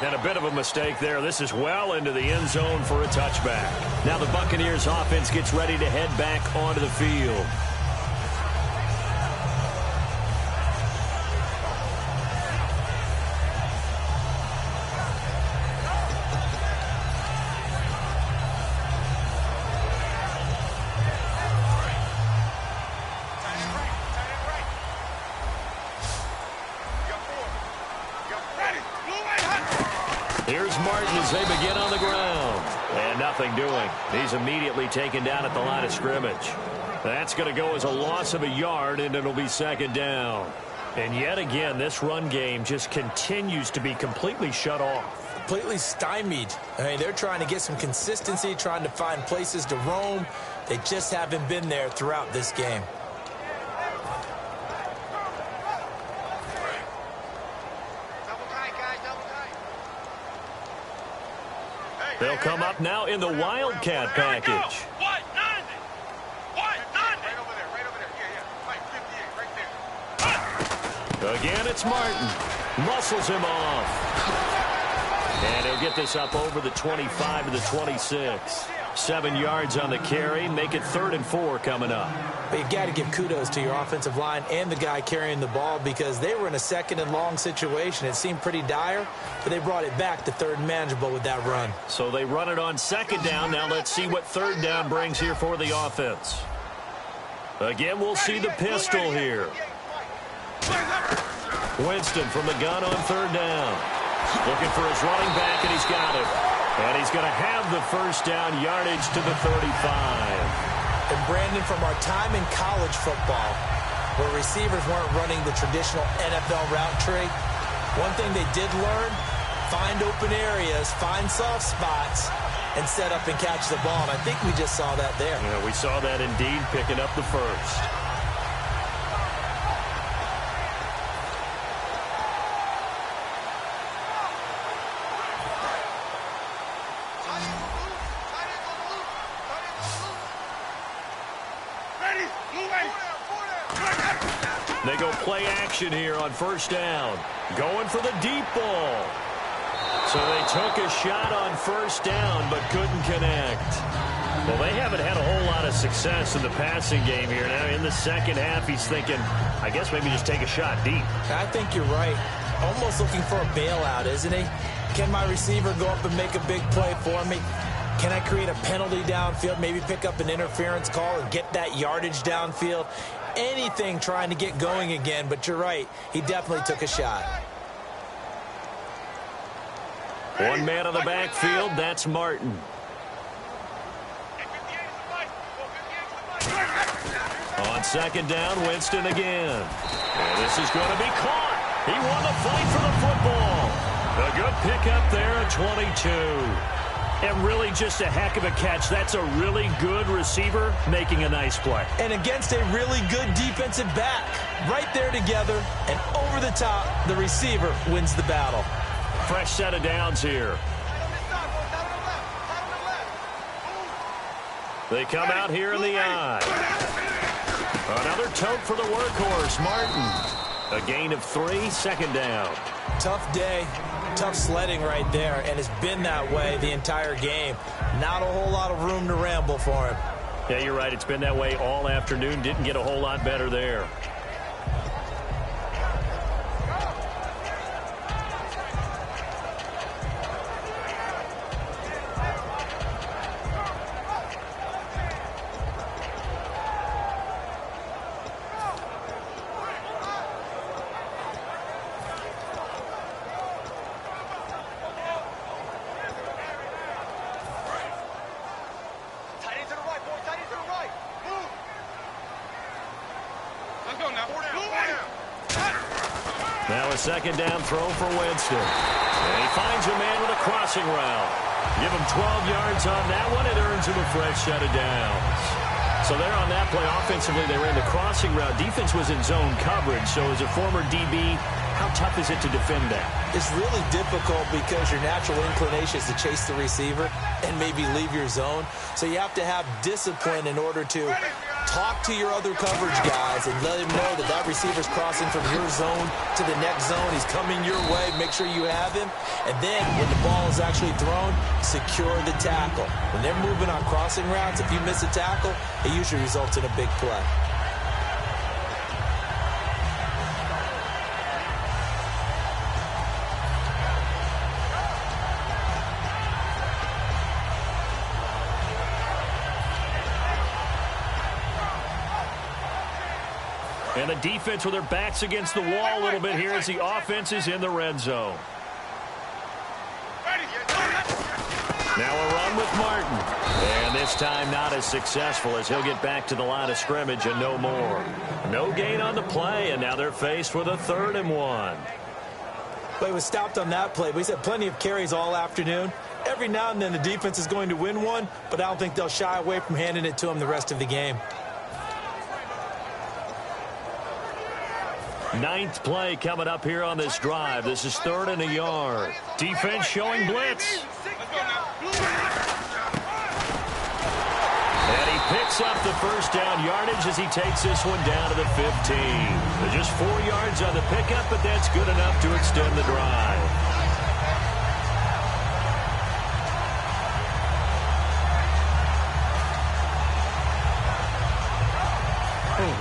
And a bit of a mistake there. This is well into the end zone for a touchback. Now the Buccaneers offense gets ready to head back onto the field. Here's Martin as they begin on the ground. And nothing doing. He's immediately taken down at the line of scrimmage. That's going to go as a loss of a yard, and it'll be second down. And yet again, this run game just continues to be completely shut off. Completely stymied. I mean, they're trying to get some consistency, trying to find places to roam. They just haven't been there throughout this game. They'll come up now in the Wildcat package. Again, it's Martin. Muscles him off. And he'll get this up over the 25 to the 26. 7 yards on the carry. Make it 3rd and 4 coming up. But you've got to give kudos to your offensive line and the guy carrying the ball because they were in a 2nd and long situation. It seemed pretty dire, but they brought it back to 3rd and manageable with that run. So they run it on 2nd down. Now let's see what 3rd down brings here for the offense. Again, we'll see the pistol here. Winston from the gun on 3rd down. Looking for his running back, and he's got it. And he's going to have the 1st down, yardage to the 35. And Brandon, from our time in college football, where receivers weren't running the traditional NFL route tree, one thing they did learn, find open areas, find soft spots, and set up and catch the ball. And I think we just saw that there. Yeah, we saw that indeed, picking up the 1st. They go play action here on 1st down. Going for the deep ball. So they took a shot on 1st down but couldn't connect. Well, they haven't had a whole lot of success in the passing game here. Now in the 2nd half, he's thinking, I guess maybe just take a shot deep. I think you're right. Almost looking for a bailout, isn't he? Can my receiver go up and make a big play for me? Can I create a penalty downfield, maybe pick up an interference call and get that yardage downfield? Anything trying to get going again, but you're right. He definitely took a shot. One man on the backfield, that's Martin. On 2nd down, Winston again. And this is going to be caught. He won the fight for the football. A good pickup there at 22. And really just a heck of a catch. That's a really good receiver making a nice play. And against a really good defensive back. Right there together and over the top, the receiver wins the battle. Fresh set of downs here. They come out here in the eye. Another tote for the workhorse, Martin. A gain of 3, 2nd down. Tough day, tough sledding right there, and it's been that way the entire game. Not a whole lot of room to ramble for him. Yeah, you're right. It's been that way all afternoon. Didn't get a whole lot better there. Now a 2nd down throw for Winston. And he finds a man with a crossing route. Give him 12 yards on that one. It earns him a fresh set of downs. So there on that play, offensively, they ran the crossing route. Defense was in zone coverage. So as a former DB, how tough is it to defend that? It's really difficult because your natural inclination is to chase the receiver and maybe leave your zone. So you have to have discipline in order to talk to your other coverage guys and let him know that that receiver's crossing from your zone to the next zone. He's coming your way. Make sure you have him. And then when the ball is actually thrown, secure the tackle. When they're moving on crossing routes, if you miss a tackle, it usually results in a big play. And the defense with their backs against the wall a little bit here as the offense is in the red zone. Now a run with Martin. And this time not as successful as he'll get back to the line of scrimmage and no more. No gain on the play, and now they're faced with a 3rd and 1. But he was stopped on that play. But he's had plenty of carries all afternoon. Every now and then the defense is going to win one, but I don't think they'll shy away from handing it to him the rest of the game. 9th play coming up here on this drive. This is 3rd and a yard. Defense showing blitz. And he picks up the first down yardage as he takes this one down to the 15. Just 4 yards on the pickup, but that's good enough to extend the drive.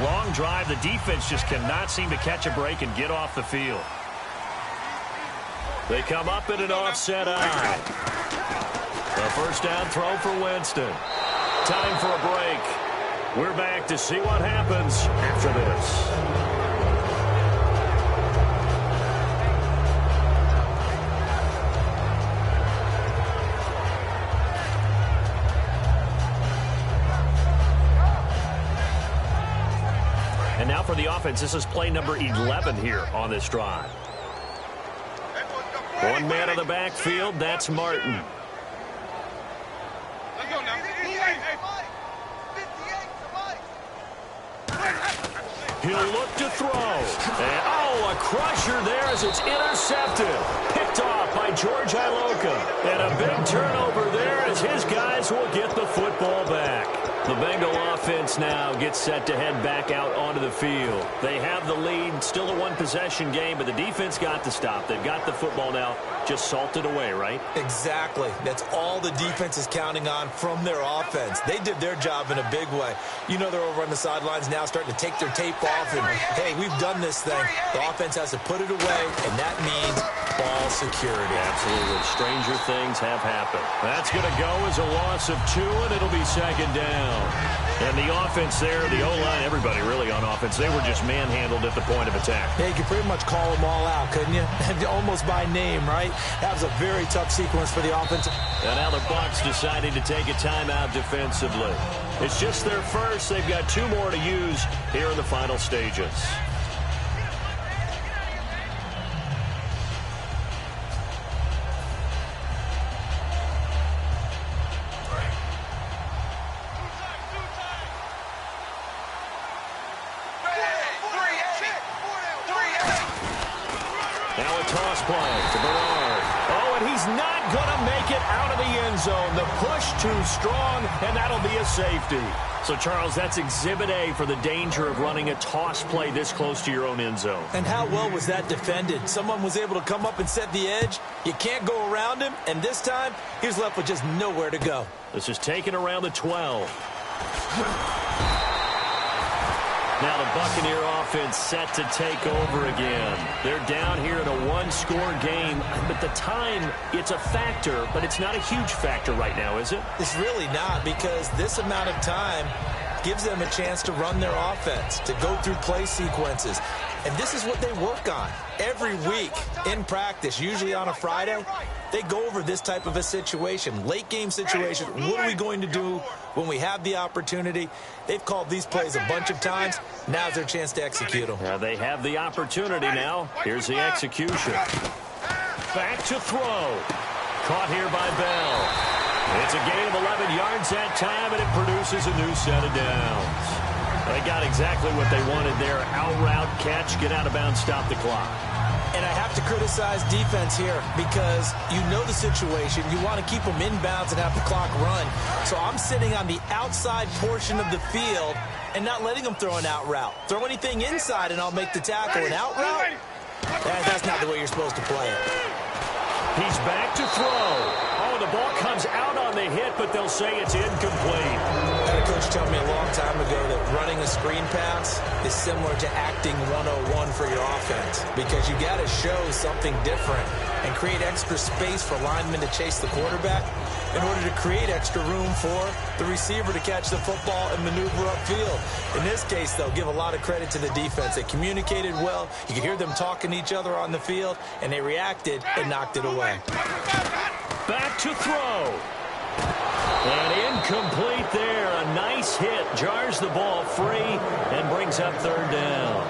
Long drive. The defense just cannot seem to catch a break and get off the field. They come up in an offset eye. A first down throw for Winston. Time for a break. We're back to see what happens after this. And now for the offense, this is play number 11 here on this drive. One man in the backfield, that's Martin. He'll look to throw. And, a crusher there as it's intercepted. Picked off by George Iloka. And a big turnover there as his guys will get the football back. The Bengal offense now gets set to head back out onto the field. They have the lead, still a one-possession game, but the defense got to stop. They've got the football now, just salted away, right? Exactly. That's all the defense is counting on from their offense. They did their job in a big way. You know they're over on the sidelines now starting to take their tape off, and, hey, we've done this thing. The offense has to put it away, and that means ball security. Absolutely. Stranger things have happened. That's going to go as a loss of 2, and it'll be 2nd down. And the offense there, the O-line, everybody really on offense, they were just manhandled at the point of attack. Yeah, you could pretty much call them all out, couldn't you? Almost by name, right? That was a very tough sequence for the offense. And now the Bucs deciding to take a timeout defensively. It's just their first. They've got 2 more to use here in the final stages. Now a toss play to Bernard. Oh, and he's not going to make it out of the end zone. The push too strong, and that'll be a safety. So, Charles, that's Exhibit A for the danger of running a toss play this close to your own end zone. And how well was that defended? Someone was able to come up and set the edge. You can't go around him, and this time, he was left with just nowhere to go. This is taken around the 12. Now the Buccaneer offense set to take over again. They're down here in a 1-score game, but the time, it's a factor, but it's not a huge factor right now, is it? It's really not, because this amount of time gives them a chance to run their offense, to go through play sequences. And this is what they work on every week in practice, usually on a Friday. They go over this type of a situation, late game situation. What are we going to do when we have the opportunity? They've called these plays a bunch of times. Now's their chance to execute them. They have the opportunity now. Here's the execution. Back to throw. Caught here by Bell. It's a gain of 11 yards that time, and it produces a new set of downs. They got exactly what they wanted there. Out route, catch, get out of bounds, stop the clock. And I have to criticize defense here because you know the situation. You want to keep them inbounds and have the clock run. So I'm sitting on the outside portion of the field and not letting them throw an out route. Throw anything inside and I'll make the tackle. An out route? That's not the way you're supposed to play it. He's back to throw. Oh, the ball comes out on the hit, but they'll say it's incomplete. I had a coach tell me a long time ago that running a screen pass is similar to acting 101 for your offense because you got to show something different and create extra space for linemen to chase the quarterback in order to create extra room for the receiver to catch the football and maneuver upfield. In this case, though, give a lot of credit to the defense. They communicated well. You could hear them talking to each other on the field, and they reacted and knocked it away. Back to throw. And incomplete there. A nice hit. Jars the ball free and brings up third down.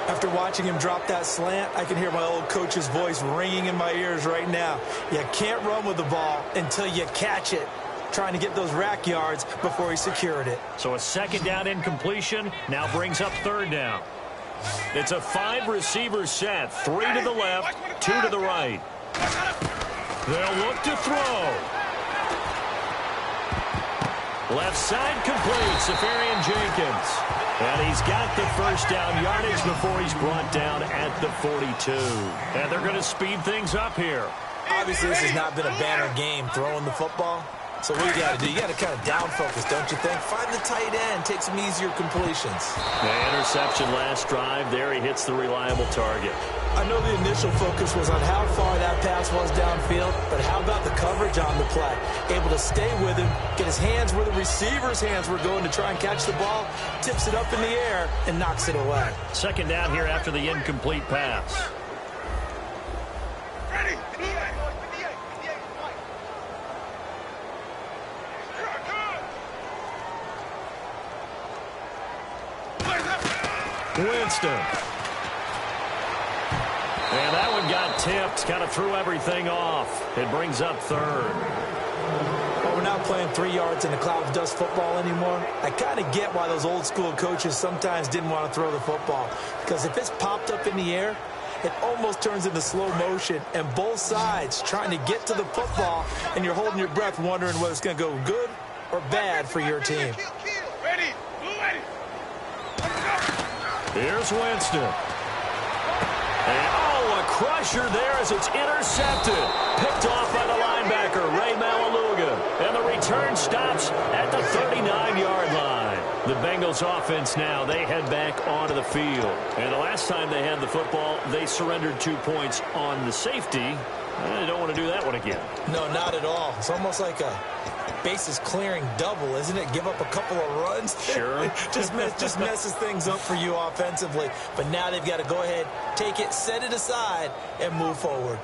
After watching him drop that slant, I can hear my old coach's voice ringing in my ears right now. You can't run with the ball until you catch it. Trying to get those rack yards before he secured it. So a second down incompletion now brings up third down. It's a 5-receiver set. 3 to the left, 2 to the right. They'll look to throw. Left side complete, Safarian Jenkins. And he's got the first down yardage before he's brought down at the 42. And they're going to speed things up here. Obviously, this has not been a banner game throwing the football. So what you got to do, you got to kind of down focus, don't you think? Find the tight end, take some easier completions. The interception last drive. There he hits the reliable target. I know the initial focus was on how far that pass was downfield, but how about the coverage on the play? Able to stay with him, get his hands where the receiver's hands were going to try and catch the ball, tips it up in the air, and knocks it away. Second down here after the incomplete pass. Ready. Winston. And that one got tipped. Kind of threw everything off. It brings up third. Well, we're not playing 3 yards in a cloud of dust football anymore. I kind of get why those old school coaches sometimes didn't want to throw the football. Because if it's popped up in the air, it almost turns into slow motion. And both sides trying to get to the football, and you're holding your breath wondering whether it's going to go good or bad for your team. Ready. Ready. Here's Winston. And, a crusher there as it's intercepted. Picked off by the linebacker, Ray Malaluga. And the return stops at the 39-yard line. The Bengals offense now, they head back onto the field. And the last time they had the football, they surrendered 2 points on the safety. They don't want to do that one again. No, not at all. It's almost like a bases clearing double, isn't it? Give up a couple of runs. Sure. just messes things up for you offensively. But now they've got to go ahead, take it, set it aside, and move forward.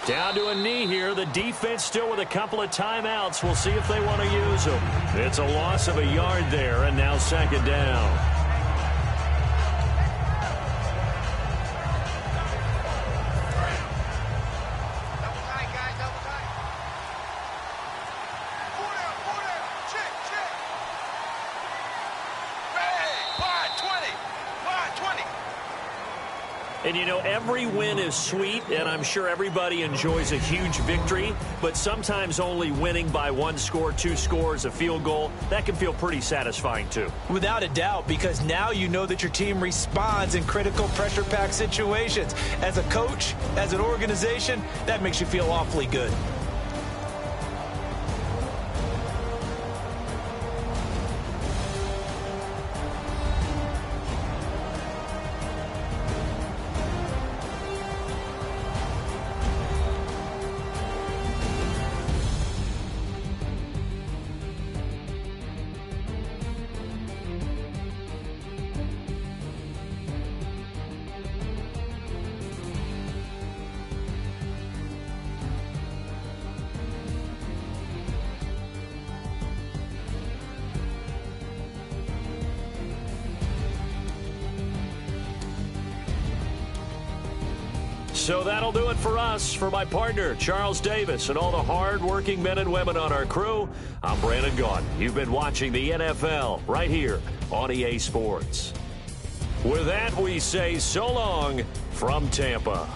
Down to a knee here. The defense still with a couple of timeouts. We'll see if they want to use them. It's a loss of a yard there, and now second down. And, you know, every win is sweet, and I'm sure everybody enjoys a huge victory, but sometimes only winning by 1 score, 2 scores, a field goal, that can feel pretty satisfying too. Without a doubt, because now you know that your team responds in critical pressure-packed situations. As a coach, as an organization, that makes you feel awfully good. So that'll do it for us. For my partner, Charles Davis, and all the hard-working men and women on our crew, I'm Brandon Gaudin. You've been watching the NFL right here on EA Sports. With that, we say so long from Tampa.